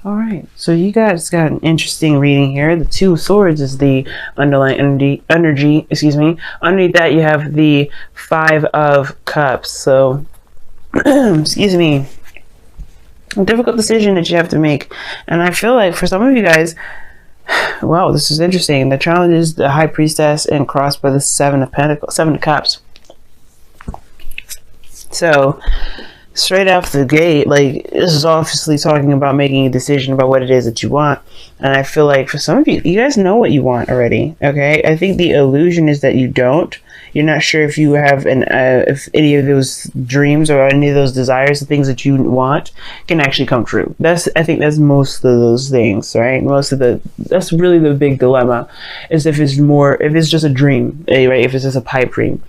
All right, so you guys got an interesting reading here. The Two of Swords is the underlying energy. Excuse me. Underneath that, you have the Five of Cups. So, excuse me, a difficult decision that you have to make. And I feel like for some of you guys, wow, this is interesting. The challenge is the High Priestess and crossed by the Seven of Pentacles, Seven of Cups. So, straight off the gate, like, this is obviously talking about making a decision about what it is that you want. And I feel like for some of you, you guys know what you want already. Okay, I think the illusion is that you don't. You're not sure if you have if any of those dreams or any of those desires, the things that you want, can actually come true. I think that's most of those things, right? That's really the big dilemma, is if it's just a dream, right? If it's just a pipe dream.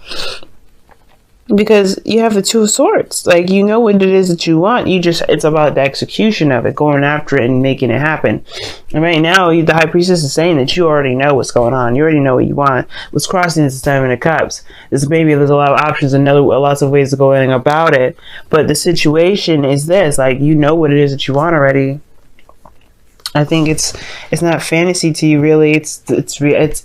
Because you have the Two of Swords, like, you know what it is that you want. It's about the execution of it, going after it and making it happen. And right now, the High Priestess is saying that you already know what's going on. You already know what you want. What's crossing is the Seven of Cups. There's a lot of options and lots of ways of going about it. But the situation is this: like, you know what it is that you want already. I think it's not fantasy to you, really. It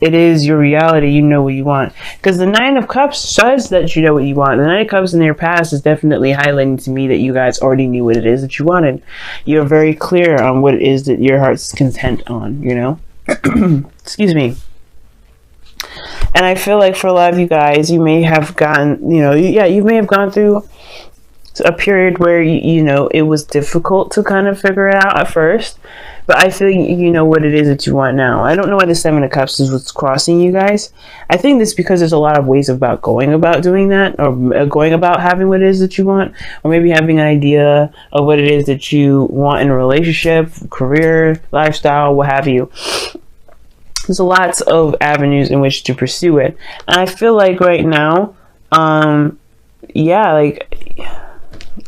is your reality. You know what you want, because the Nine of Cups says that you know what you want. The Nine of Cups in your past is definitely highlighting to me that you guys already knew what it is that you wanted. You're very clear on what it is that your heart's content on, you know. Excuse me. And I feel like for a lot of you guys, you may have gotten, you may have gone through a period where it was difficult to kind of figure it out at first. But I feel you know what it is that you want now. I don't know why the Seven of Cups is what's crossing you guys. I think this because there's a lot of ways about going about doing that, or going about having what it is that you want, or maybe having an idea of what it is that you want in a relationship, career, lifestyle, what have you. There's lots of avenues in which to pursue it. And I feel like right now, right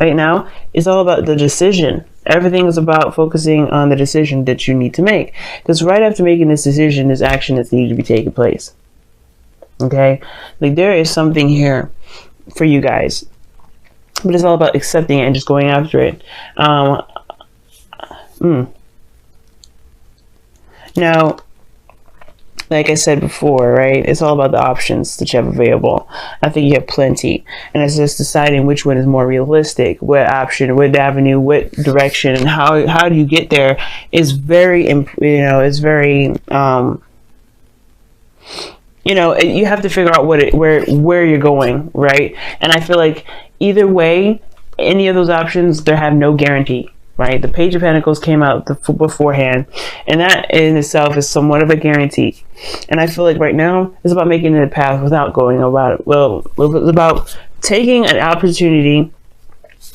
now, it's all about the decision. Everything is about focusing on the decision that you need to make. Because right after making this decision, there's action that's needed to be taking place. Okay? Like, there is something here for you guys. But it's all about accepting it and just going after it. Now, like I said before, right? It's all about the options that you have available. I think you have plenty. And it's just deciding which one is more realistic, what option, what avenue, what direction, and how do you get there is very, you have to figure out where you're going, right? And I feel like either way, any of those options, they have no guarantee. Right, the Page of Pentacles came out beforehand, and that in itself is somewhat of a guarantee. And I feel like right now it's about making it a path without going about it. Well, it's about taking an opportunity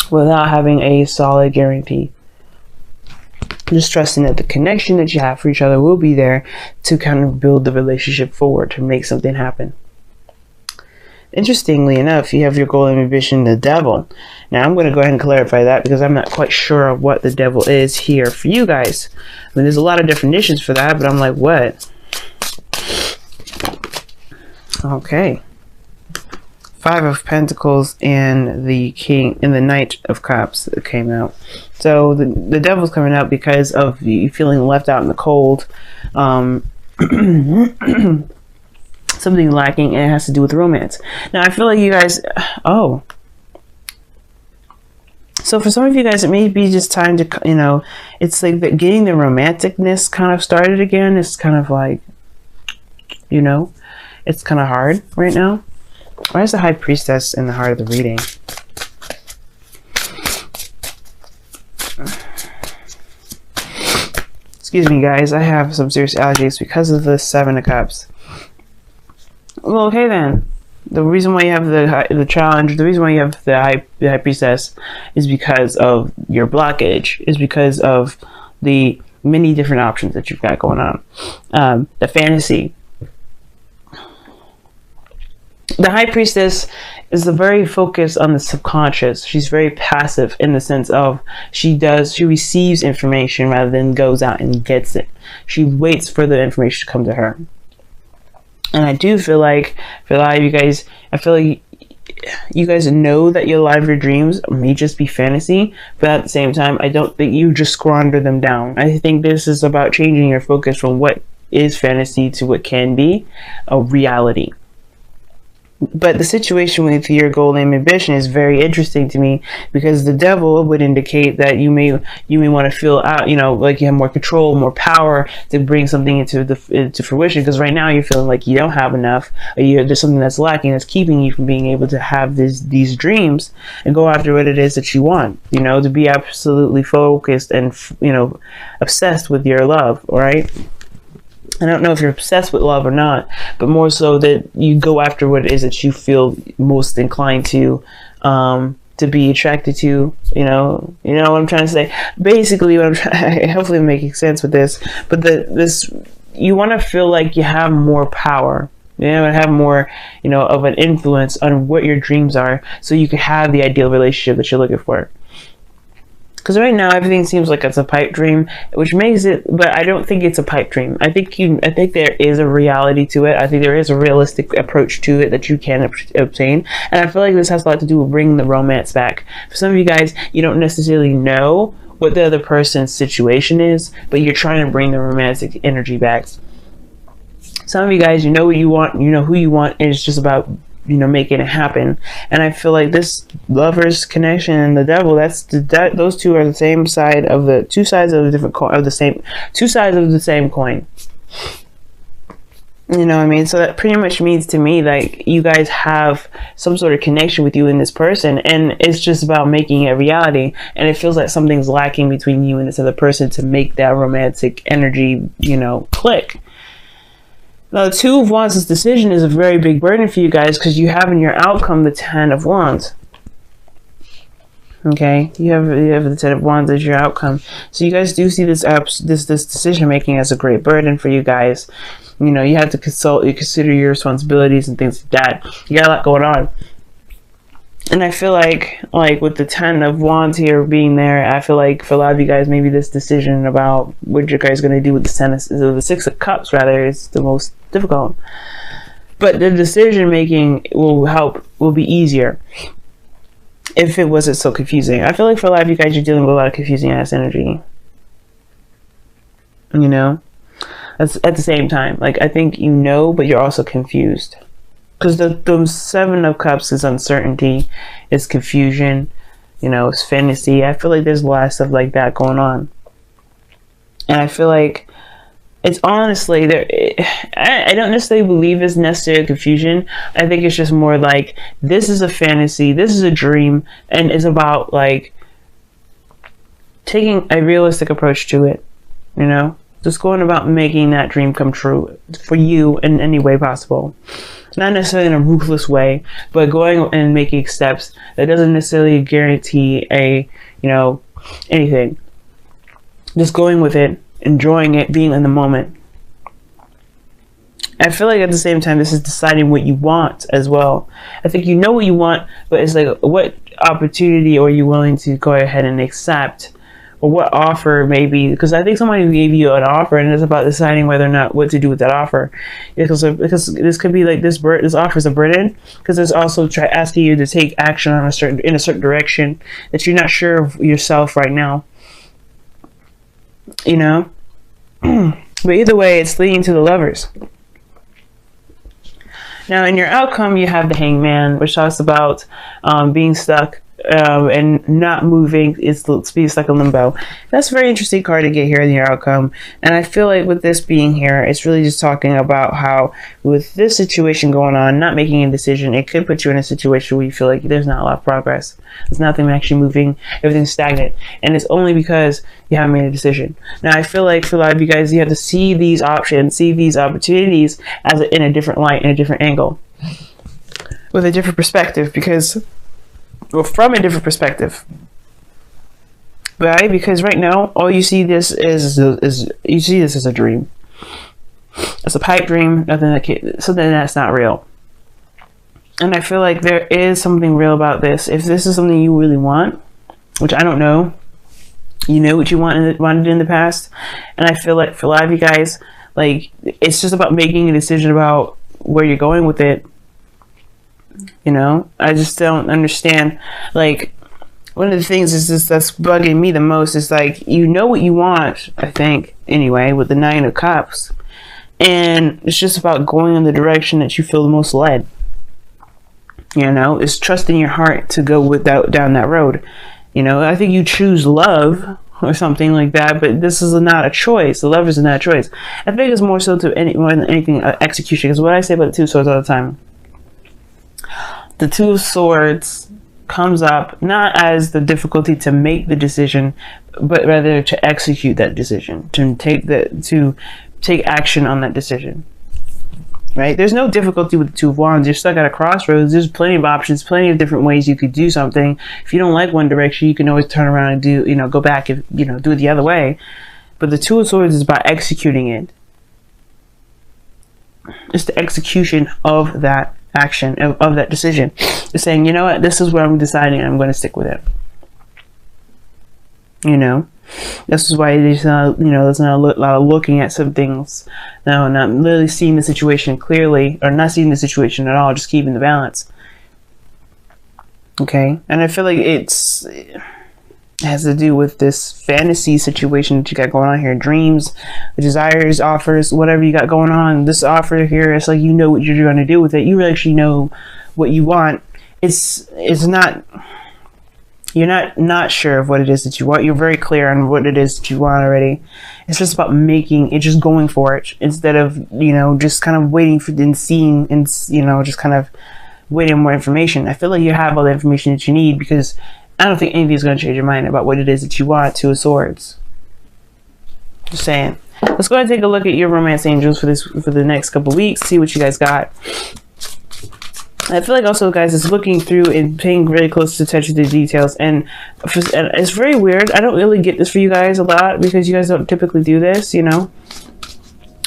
without having a solid guarantee. Just trusting that the connection that you have for each other will be there to kind of build the relationship forward, to make something happen. Interestingly enough, you have your goal and ambition, the Devil. Now, I'm going to go ahead and clarify that because I'm not quite sure of what the Devil is here for you guys. I mean, there's a lot of definitions for that, but I'm like, what? Okay. Five of Pentacles and the King and the Knight of Cups that came out. So the Devil's coming out because of you feeling left out in the cold. Something lacking, and it has to do with romance. Now, I feel like you guys, so for some of you guys, it may be just time to, it's like getting the romanticness kind of started again. It's kind of like, it's kind of hard right now. Why is the High Priestess in the heart of the reading? Excuse me, guys. I have some serious allergies because of the Seven of Cups. Well, okay then. The reason why you have the challenge, the reason why you have the High Priestess is because of your blockage, is because of the many different options that you've got going on. The fantasy. The High Priestess is very focused on the subconscious. She's very passive in the sense of she receives information rather than goes out and gets it. She waits for the information to come to her. And I do feel like, for a lot of you guys, I feel like you guys know that a lot of your dreams may just be fantasy, but at the same time, I don't think you just squander them down. I think this is about changing your focus from what is fantasy to what can be a reality. But the situation with your goal and ambition is very interesting to me, because the devil would indicate that you may want to feel out, like you have more control, more power to bring something into fruition. Because right now you're feeling like you don't have enough, or there's something that's lacking, that's keeping you from being able to have these dreams and go after what it is that you want. To be absolutely focused and obsessed with your love. All right. I don't know if you're obsessed with love or not, but more so that you go after what it is that you feel most inclined to be attracted to. You know what I'm trying to say. Basically, what I'm trying, hopefully I'm making sense with this. But you want to feel like you have more power. And have more, of an influence on what your dreams are, so you can have the ideal relationship that you're looking for. Because right now everything seems like it's a pipe dream, which makes it, but I don't think it's a pipe dream. I think there is a reality to it. I think there is a realistic approach to it that you can obtain. And I feel like this has a lot to do with bringing the romance back. For some of you guys, you don't necessarily know what the other person's situation is, but you're trying to bring the romantic energy back. Some of you guys, you know what you want, you know who you want, and it's just about making it happen. And I feel like this lovers connection and the devil, those two are the same side of the two sides of the different coin, of the same two sides of the same coin. You know what I mean? So that pretty much means to me like you guys have some sort of connection with you and this person, and it's just about making it reality. And it feels like something's lacking between you and this other person to make that romantic energy, click. Now, the Two of Wands' decision is a very big burden for you guys, because you have in your outcome the Ten of Wands. Okay, you have the Ten of Wands as your outcome. So you guys do see this decision making as a great burden for you guys. You have to consider your responsibilities and things like that. You got a lot going on. And I feel like with the Ten of Wands here being there, I feel like for a lot of you guys, maybe this decision about what you guys going to do with the Six of Cups, rather, is the most difficult. But the decision making will be easier if it wasn't so confusing. I feel like for a lot of you guys, you're dealing with a lot of confusing ass energy. That's at the same time. Like, I think but you're also confused. Because the Seven of Cups is uncertainty, it's confusion, it's fantasy. I feel like there's a lot of stuff like that going on. And I feel like it's honestly, I don't necessarily believe it's necessarily confusion. I think it's just more like, this is a fantasy, this is a dream, and it's about like taking a realistic approach to it, just going about making that dream come true for you in any way possible. Not necessarily in a ruthless way, but going and making steps that doesn't necessarily guarantee anything. Just going with it, enjoying it, being in the moment. I feel like at the same time, this is deciding what you want as well. I think you know what you want, but it's like, what opportunity are you willing to go ahead and accept? Or what offer maybe, because I think somebody gave you an offer and it's about deciding whether or not what to do with that offer. Because this could be like this offer is a burden, because it's also asking you to take action in a certain direction that you're not sure of yourself right now. But either way, it's leading to the Lovers. Now, in your outcome, you have the Hangman, which talks about being stuck. And not moving, is being stuck in limbo. That's a very interesting card to get here in your outcome. And I feel like with this being here, it's really just talking about how with this situation going on, not making a decision, it could put you in a situation where you feel like there's not a lot of progress. There's nothing actually moving. Everything's stagnant. And it's only because you haven't made a decision. Now, I feel like for a lot of you guys, you have to see these options, see these opportunities in a different light, in a different angle, with a different perspective, from a different perspective, right? Because right now, all you see this is you see this as a dream. It's a pipe dream, something that's not real. And I feel like there is something real about this. If this is something you really want, which I don't know, you know what you wanted in the past, and I feel like for a lot of you guys, like it's just about making a decision about where you're going with it. You know, I just don't understand. Like, one of the things is this that's bugging me the most is like, you know what you want, I think, anyway, with the Nine of Cups. And it's just about going in the direction that you feel the most led. You know, it's trusting your heart to go down that road. You know, I think you choose love or something like that, but this is not a choice. The love is not a choice. I think it's more so more than anything execution. Because what I say about the Two of Swords all the time, the Two of Swords comes up not as the difficulty to make the decision, but rather to execute that decision, to take action on that decision. Right? There's no difficulty with the Two of Wands. You're stuck at a crossroads. There's plenty of options, plenty of different ways you could do something. If you don't like one direction, you can always turn around and do, go back and, do it the other way. But the Two of Swords is about executing it. It's the execution of that action, of that decision. It's saying, you know what, this is where I'm deciding, I'm going to stick with it. This is why there's not, there's not a lot of looking at some things. No, not really seeing the situation clearly, or not seeing the situation at all, just keeping the balance. Okay, and I feel like it has to do with this fantasy situation that you got going on here. Dreams, desires, offers, whatever you got going on. This offer here, it's like, you know what you're going to do with it. You actually know what you want. It's not... You're not sure of what it is that you want. You're very clear on what it is that you want already. It's just about just going for it instead of, just kind of waiting for and seeing and, just kind of waiting for more information. I feel like you have all the information that you need, because I don't think anything's going to change your mind about what it is that you want. Two of Swords. Just saying. Let's go ahead and take a look at your romance angels for the next couple weeks. See what you guys got. I feel like also, guys, it's looking through and paying really close attention to the details. And it's very weird. I don't really get this for you guys a lot, because you guys don't typically do this,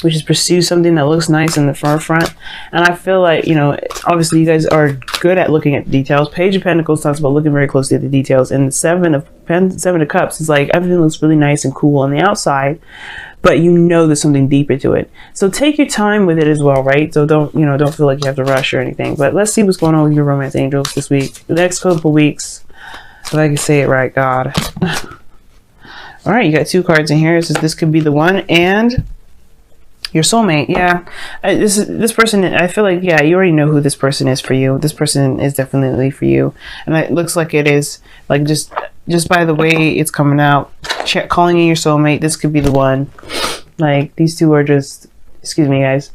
which is pursue something that looks nice in the forefront. And I feel like, obviously you guys are good at looking at the details. Page of Pentacles talks about looking very closely at the details. And the Seven of Cups is like, everything looks really nice and cool on the outside, but there's something deeper to it. So take your time with it as well, right? So don't feel like you have to rush or anything. But let's see what's going on with your romance angels this week. The next couple weeks, if I can say it right, God. All right, you got two cards in here. So this could be the one, and your soulmate. Yeah, this person, I feel like, yeah, you already know who this person is for you. This person is definitely for you. And it looks like it is, like, just by the way it's coming out. Calling in your soulmate. This could be the one. Like, these two are just, excuse me, guys.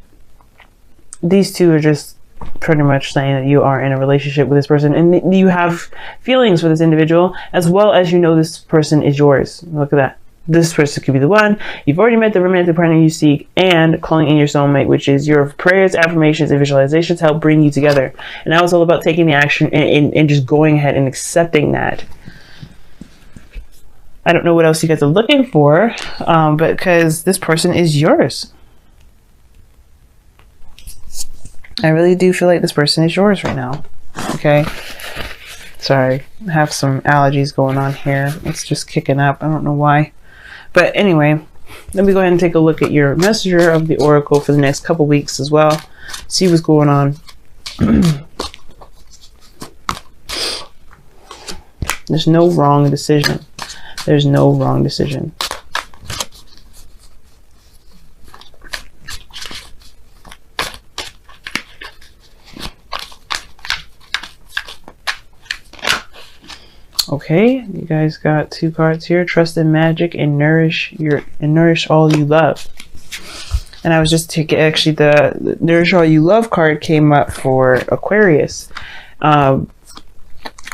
These two are just pretty much saying that you are in a relationship with this person, and you have feelings for this individual, as well as this person is yours. Look at that. This person could be the one. You've already met the romantic partner you seek, and calling in your soulmate, which is your prayers, affirmations, and visualizations help bring you together. And that was all about taking the action and just going ahead and accepting that. I don't know what else you guys are looking for, but because this person is yours. I really do feel like this person is yours right now. Okay. Sorry. I have some allergies going on here. It's just kicking up. I don't know why. But anyway, let me go ahead and take a look at your messenger of the oracle for the next couple weeks as well. See what's going on. There's no wrong decision. There's no wrong decision. Okay, you guys got two cards here. Trust in magic and nourish all you love. And I was just taking, actually, the nourish all you love card came up for Aquarius.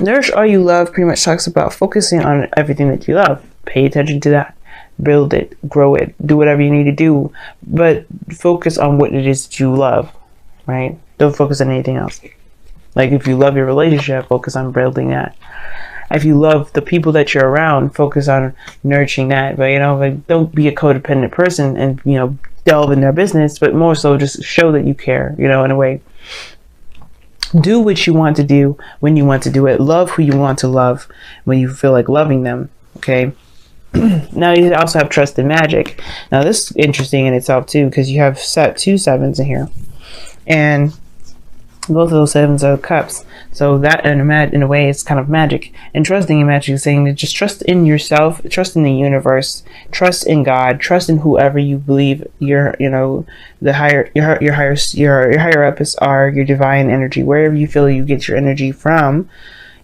Nourish all you love pretty much talks about focusing on everything that you love. Pay attention to that. Build it, grow it, do whatever you need to do, but focus on what it is that you love, right? Don't focus on anything else. Like, if you love your relationship, focus on building that. If you love the people that you're around, focus on nurturing that. But like, don't be a codependent person and delve in their business, but more so just show that you care, in a way. Do what you want to do when you want to do it. Love who you want to love when you feel like loving them. Okay. Now you also have trust in magic. Now this is interesting in itself too, because you have two sevens in here, and Both of those sevens of cups. So that in a way is kind of magic. And trusting in magic is saying that just trust in yourself, trust in the universe, trust in God, trust in whoever you believe your, you know, the higher your higher ups are, your divine energy, wherever you feel you get your energy from,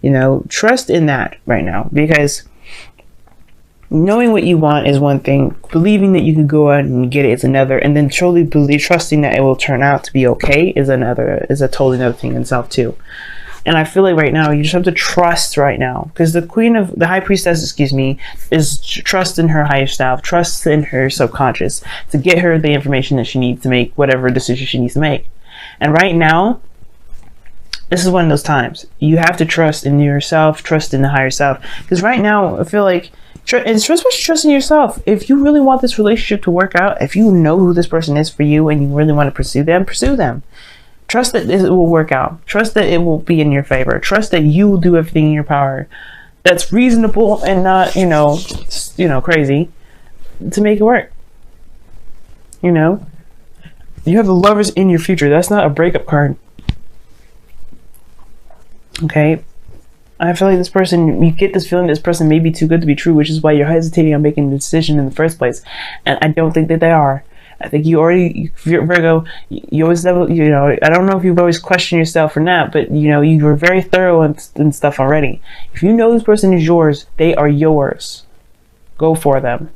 you know, trust in that right now, because knowing what you want is one thing, believing that you can go out and get it is another, and then truly trusting that it will turn out to be okay is a totally another thing in itself too. And I feel like right now you just have to trust right now, because the high priestess, excuse me, is trust in her higher self, trust in her subconscious to get her the information that she needs to make whatever decision she needs to make. And right now, this is one of those times you have to trust in yourself, trust in the higher self, because right now I feel like it's just trust in yourself. If you really want this relationship to work out, if you know who this person is for you and you really want to pursue them, pursue them. Trust that it will work out. Trust that it will be in your favor. Trust that you will do everything in your power that's reasonable and not, crazy to make it work. You know, you have the Lovers in your future. That's not a breakup card. Okay. I feel like this person, you get this feeling this person may be too good to be true, which is why you're hesitating on making the decision in the first place. And I don't think that they are. I think Virgo, you always, I don't know if you've always questioned yourself or not, but you were very thorough and stuff already. If you know this person is yours, they are yours. Go for them.